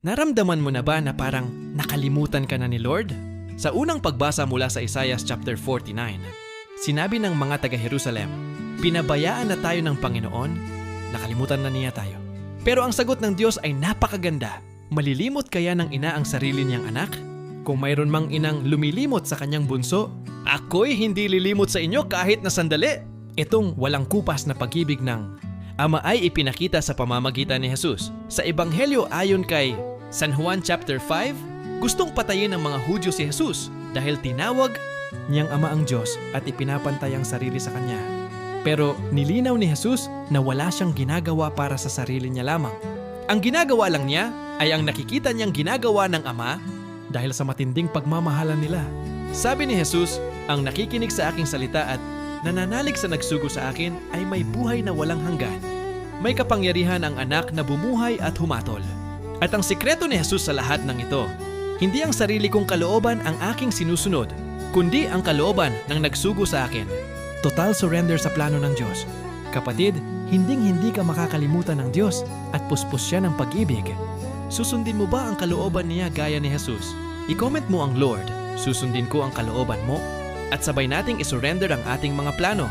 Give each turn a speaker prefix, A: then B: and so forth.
A: Naramdaman mo na ba na parang nakalimutan ka na ni Lord? Sa unang pagbasa mula sa Isaiah chapter 49, sinabi ng mga taga-Jerusalem, pinabayaan na tayo ng Panginoon, nakalimutan na niya tayo. Pero ang sagot ng Diyos ay napakaganda. Malilimot kaya ng ina ang sarili niyang anak? Kung mayroon mang inang lumilimot sa kanyang bunso, ako'y hindi lilimot sa inyo kahit na sandali. Itong walang kupas na pag-ibig ng Ama ay ipinakita sa pamamagitan ni Jesus. Sa Ebanghelyo ayon kay San Juan chapter 5, gustong patayin ng mga Hudyo si Jesus dahil tinawag niyang Ama ang Diyos at ipinapantay ang sarili sa Kanya. Pero nilinaw ni Jesus na wala siyang ginagawa para sa sarili niya lamang. Ang ginagawa lang niya ay ang nakikita niyang ginagawa ng Ama dahil sa matinding pagmamahalan nila. Sabi ni Jesus, ang nakikinig sa aking salita at nananalig sa nagsugo sa akin ay may buhay na walang hanggan. May kapangyarihan ang anak na bumuhay at humatol. At ang sikreto ni Jesus sa lahat ng ito, hindi ang sarili kong kalooban ang aking sinusunod, kundi ang kalooban ng nagsugo sa akin. Total surrender sa plano ng Diyos. Kapatid, hinding-hindi ka makakalimutan ng Diyos at puspos siya ng pag-ibig. Susundin mo ba ang kalooban niya gaya ni Jesus? I-comment mo ang Lord, susundin ko ang kalooban mo, at sabay nating isurrender ang ating mga plano